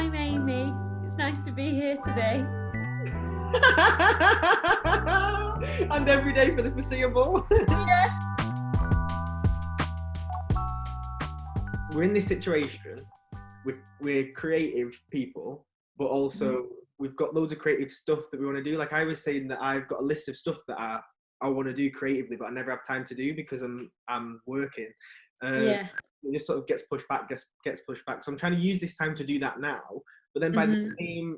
I'm Amy. It's nice to be here today. And every day for the foreseeable. Yeah. We're in this situation. We're creative people, but also we've got loads of creative stuff that we want to do. Like I was saying that I've got a list of stuff that I want to do creatively, but I never have time to do because I'm working. Yeah. It just sort of gets pushed back, gets pushed back. So I'm trying to use this time to do that now. But then by the same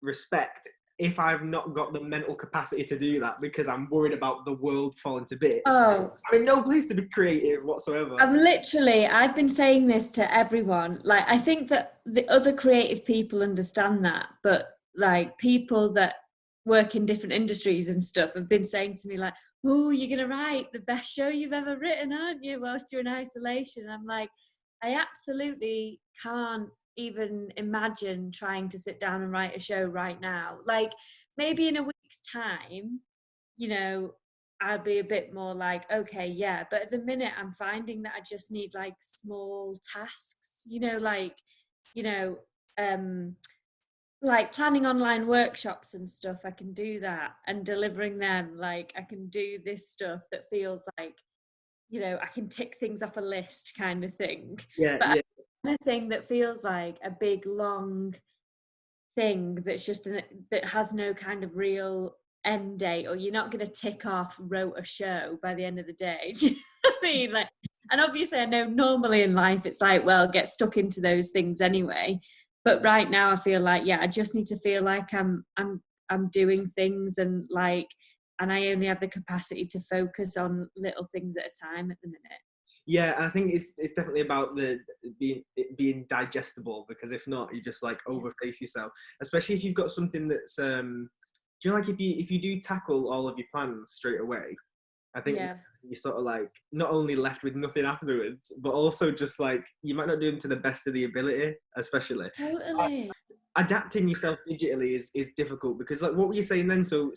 respect, if I've not got the mental capacity to do that because I'm worried about the world falling to bits, I'm in no place to be creative whatsoever. I've been saying this to everyone. Like, I think that the other creative people understand that, but like people that work in different industries and stuff have been saying to me like, oh, you're going to write the best show you've ever written, aren't you, whilst you're in isolation? I'm like, I absolutely can't even imagine trying to sit down and write a show right now. Like, maybe in a week's time, you know, I'll be a bit more like, okay, yeah. But at the minute, I'm finding that I just need like small tasks, you know, like planning online workshops and stuff. I can do that, and delivering them. Like, I can do this stuff that feels like, I can tick things off a list kind of thing. But anything that feels like a big, long thing that's just that has no kind of real end date, or you're not going to tick off wrote a show by the end of the day. Do you know what I mean? Like, and obviously I know normally in life it's like, well, get stuck into those things anyway, but right now I feel like, I just need to feel like I'm doing things, and I only have the capacity to focus on little things at a time at the minute. Yeah, and I think it's definitely about it being digestible, because if not, you just like overface yourself. Especially if you've got something that's do you know, like if you do tackle all of your plans straight away, I think you're sort of like not only left with nothing afterwards, but also just like you might not do them to the best of the ability, especially. Totally. Adapting yourself digitally is difficult, because like what were you saying then? So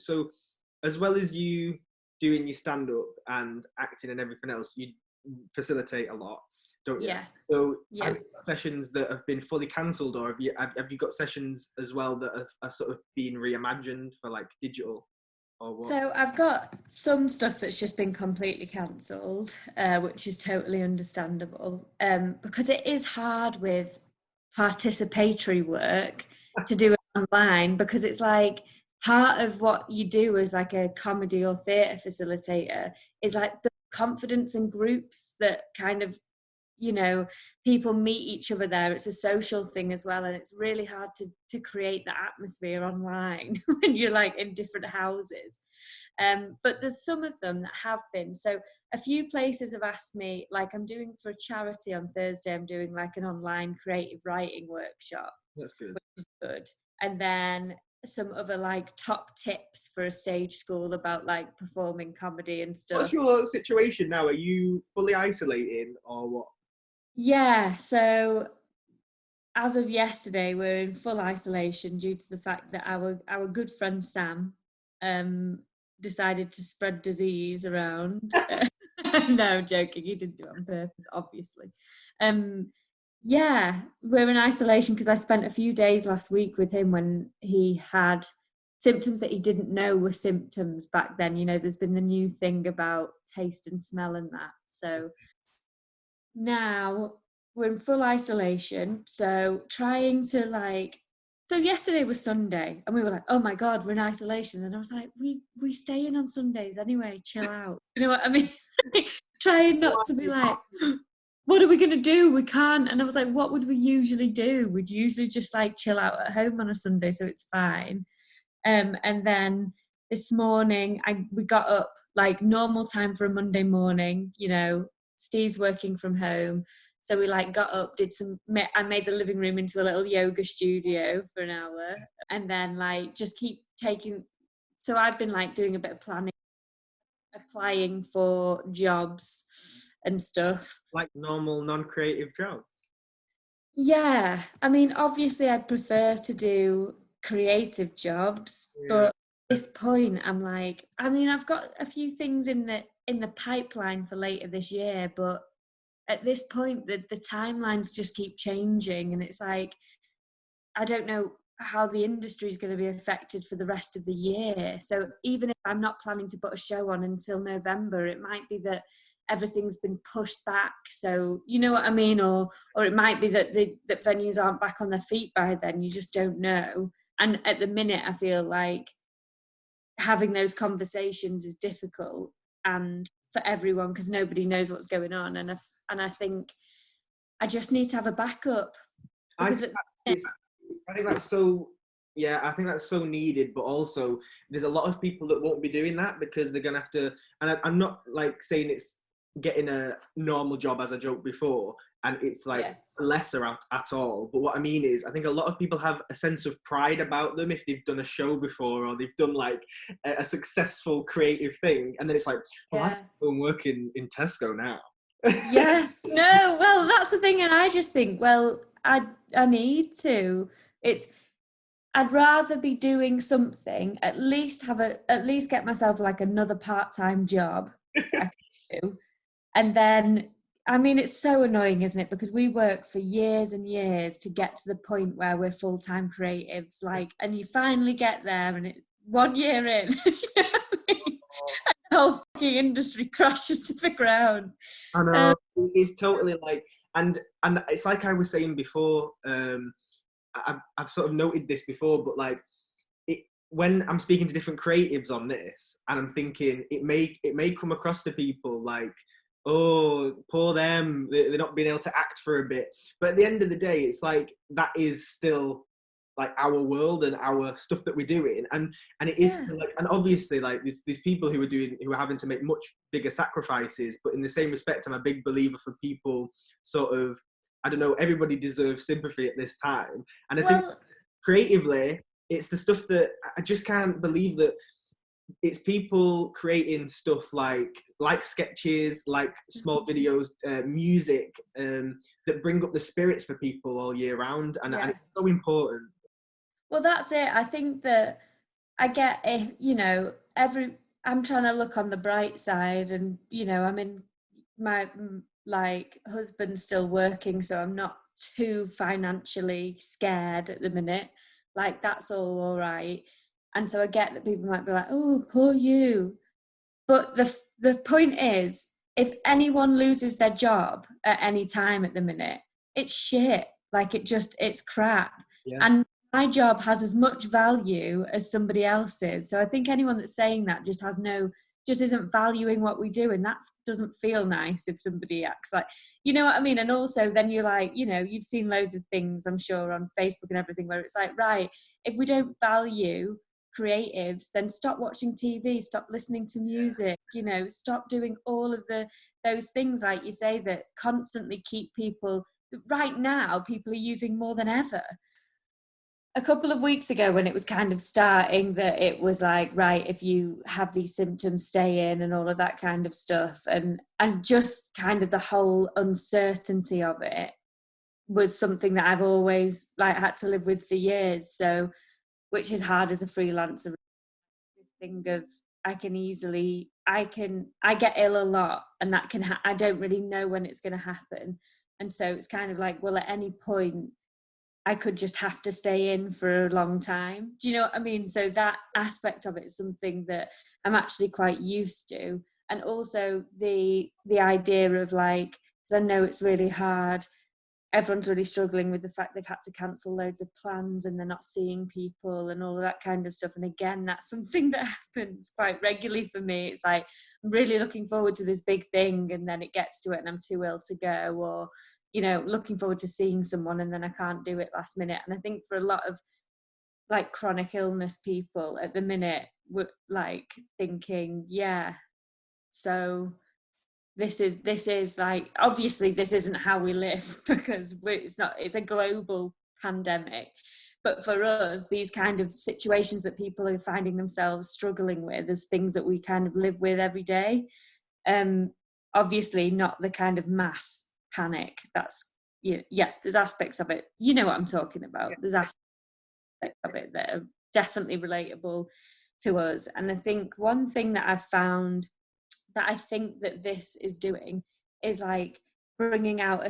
as well as you doing your stand up and acting and everything else, you facilitate a lot, don't you? So have you got sessions that have been fully cancelled, or have you got sessions as well that are sort of being reimagined for like digital, or what? So I've got some stuff that's just been completely cancelled, which is totally understandable, because it is hard with participatory work to do it online, because it's like part of what you do as like a comedy or theatre facilitator is like the confidence in groups that kind of, people meet each other there. It's a social thing as well, and it's really hard to create the atmosphere online when you're like in different houses. But there's some of them that have been. So a few places have asked me, like I'm doing for a charity on Thursday, I'm doing like an online creative writing workshop. That's good. Which is good. And then some other like top tips for a stage school about like performing comedy and stuff. What's your situation now? Are you fully isolating or what? Yeah, so as of yesterday, we're in full isolation due to the fact that our good friend Sam decided to spread disease around. No, I'm joking. He didn't do it on purpose, obviously. Yeah, we're in isolation because I spent a few days last week with him when he had symptoms that he didn't know were symptoms back then. You know, there's been the new thing about taste and smell and that. So now we're in full isolation, so trying to so yesterday was Sunday and we were like, oh my god, we're in isolation, and I was like, we stay in on Sundays anyway, chill out, you know what I mean? Trying not to be like, what are we going to do, we can't. And I was like, what would we usually do? We'd usually just like chill out at home on a Sunday, so it's fine. And then this morning we got up like normal time for a Monday morning, Steve's working from home, so we like got up, I made the living room into a little yoga studio for an hour, and then like just keep taking. So I've been like doing a bit of planning, applying for jobs and stuff, like normal non-creative jobs. Yeah, I mean, obviously I'd prefer to do creative jobs, but at this point I'm like, I mean, I've got a few things in the pipeline for later this year, but at this point the timelines just keep changing, and it's like I don't know how the industry is going to be affected for the rest of the year. So even if I'm not planning to put a show on until November, it might be that everything's been pushed back. So you know what I mean, or it might be that that venues aren't back on their feet by then. You just don't know. And at the minute, I feel like having those conversations is difficult, and for everyone, because nobody knows what's going on. And I think I just need to have a backup, I because think I think that's so. Yeah, I think that's so needed. But also, there's a lot of people that won't be doing that because they're gonna have to. And I'm not like saying it's getting a normal job, as I joked before, and it's like yeah, lesser at all. But what I mean is, I think a lot of people have a sense of pride about them if they've done a show before or they've done like a successful creative thing, and then it's like, well, I yeah. go and work in Tesco now. Yeah, no, well, that's the thing, and I just think, well, I need to. It's I'd rather be doing something, at least get myself like another part-time job that I can do, and then I mean, it's so annoying, isn't it? Because we work for years and years to get to the point where we're full-time creatives, like, and you finally get there, and it 1 year in, you know what I mean? And the whole fucking industry crashes to the ground. I Um, know it's totally like, and it's like I was saying before. I've sort of noted this before, but like it, when I'm speaking to different creatives on this, and I'm thinking it may come across to people like, oh, poor them, they're not being able to act for a bit. But at the end of the day, it's like that is still like our world and our stuff that we're doing, and it is yeah. still like, and obviously like these people who are having to make much bigger sacrifices. But in the same respect, I'm a big believer for people sort of, I don't know, everybody deserves sympathy at this time. And I think Well, creatively, it's the stuff that I just can't believe that it's people creating stuff like sketches, like small videos, music, that bring up the spirits for people all year round, and yeah. it's so important. Well, that's it. I think that I get if, I'm trying to look on the bright side, and I'm in my like husband's still working, so I'm not too financially scared at the minute. Like that's all right. And so I get that people might be like, "Oh, poor you." But the point is, if anyone loses their job at any time at the minute, it's shit. Like it's crap. Yeah. And my job has as much value as somebody else's. So I think anyone that's saying that just isn't valuing what we do, and that doesn't feel nice if somebody acts like, you know what I mean. And also then you're like, you've seen loads of things, I'm sure, on Facebook and everything, where it's like, right, if we don't value creatives, then stop watching TV, stop listening to music, stop doing all of those things, like you say, that constantly keep people. Right now people are using more than ever. A couple of weeks ago, when it was kind of starting, that it was like, right, if you have these symptoms, stay in, and all of that kind of stuff, and just kind of the whole uncertainty of it was something that I've always like had to live with for years. So, which is hard as a freelancer. This thing of, I get ill a lot, and that I don't really know when it's going to happen. And so it's kind of like, well, at any point I could just have to stay in for a long time. Do you know what I mean? So that aspect of it is something that I'm actually quite used to. And also the idea of like, because I know it's really hard, everyone's really struggling with the fact they've had to cancel loads of plans and they're not seeing people and all of that kind of stuff. And again, that's something that happens quite regularly for me. It's like, I'm really looking forward to this big thing, and then it gets to it and I'm too ill to go, or looking forward to seeing someone and then I can't do it last minute. And I think for a lot of like chronic illness people at the minute, we're like thinking, yeah, so this is like, obviously this isn't how we live, because it's a global pandemic. But for us, these kind of situations that people are finding themselves struggling with as things that we kind of live with every day, um obviously not the kind of mass panic. That's, yeah, there's aspects of it, you know what I'm talking about. There's aspects of it that are definitely relatable to us. And I think one thing that I've found that I think that this is doing is like bringing out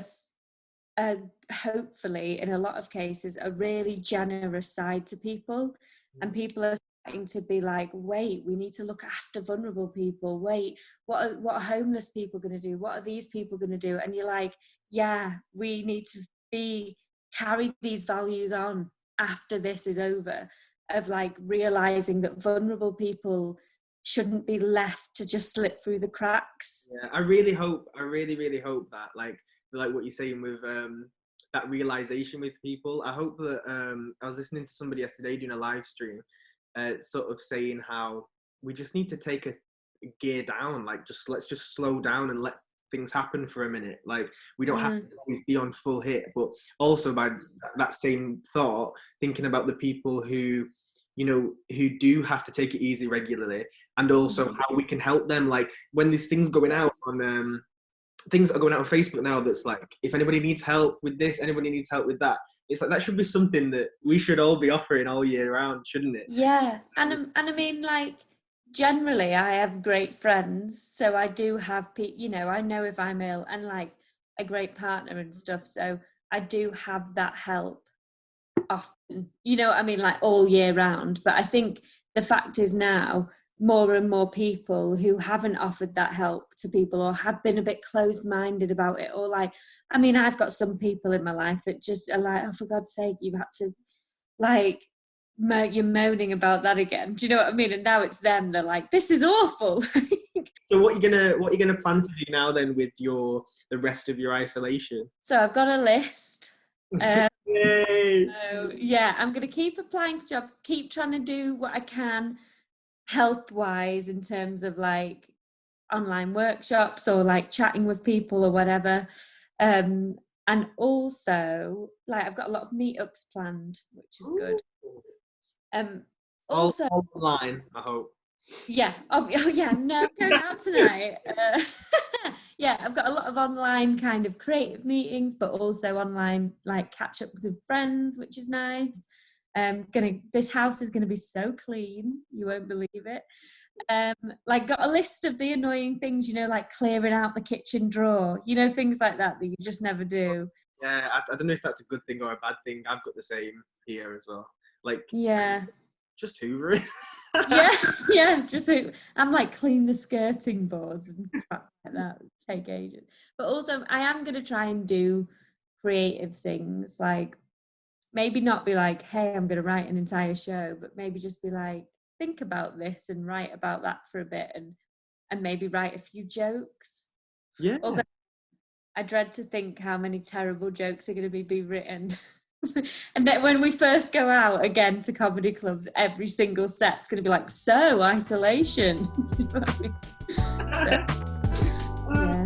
hopefully in a lot of cases a really generous side to people, and people are starting to be like, wait, we need to look after vulnerable people. Wait, what are homeless people going to do? What are these people going to do? And you're like, yeah, we need to carry these values on after this is over, of like realizing that vulnerable people shouldn't be left to just slip through the cracks. Yeah, I really hope that like what you're saying with that realization with people. I hope that I was listening to somebody yesterday doing a live stream, sort of saying how we just need to take a gear down, like let's just slow down and let things happen for a minute. Like we don't have to always be on full hit, but also by that same thought, thinking about the people who, you know, who do have to take it easy regularly, and also how we can help them. Like when these things going out on things that are going out on Facebook now, that's like, if anybody needs help with this, anybody needs help with that, it's like that should be something that we should all be offering all year round, shouldn't it? Yeah, and I mean, like, generally I have great friends, so I do have you know, I know if I'm ill, and like a great partner and stuff, so I do have that help often, you know what I mean, like all year round. But I think the fact is now more and more people who haven't offered that help to people, or have been a bit closed-minded about it, or like, I mean, I've got some people in my life that just are like, oh, for God's sake, you've had to, like, you're moaning about that again, do you know what I mean? And now it's them, they're like, this is awful. So what are you gonna plan to do now then with the rest of your isolation? So I've got a list. Yay. So yeah, I'm gonna keep applying for jobs, keep trying to do what I can help wise in terms of like online workshops or like chatting with people or whatever, and also like I've got a lot of meetups planned, which is good. Also all online, I hope. yeah, oh yeah, no, going out tonight. Yeah, I've got a lot of online kind of creative meetings, but also online like catch up with friends, which is nice. This house is gonna be so clean, you won't believe it. Like got a list of the annoying things, you know, like clearing out the kitchen drawer, you know, things like that you just never do. Yeah, I don't know if that's a good thing or a bad thing. I've got the same here as well. Like, Yeah. just hoovering. yeah, just I'm like clean the skirting boards and crap like that. Take ages. But also I am gonna try and do creative things, like maybe not be like, hey, I'm gonna write an entire show, but maybe just be like, think about this and write about that for a bit, and maybe write a few jokes. Yeah. Although I dread to think how many terrible jokes are going to be written. And then when we first go out again to comedy clubs, every single set's going to be like, so isolation. You know what I mean? So, yeah.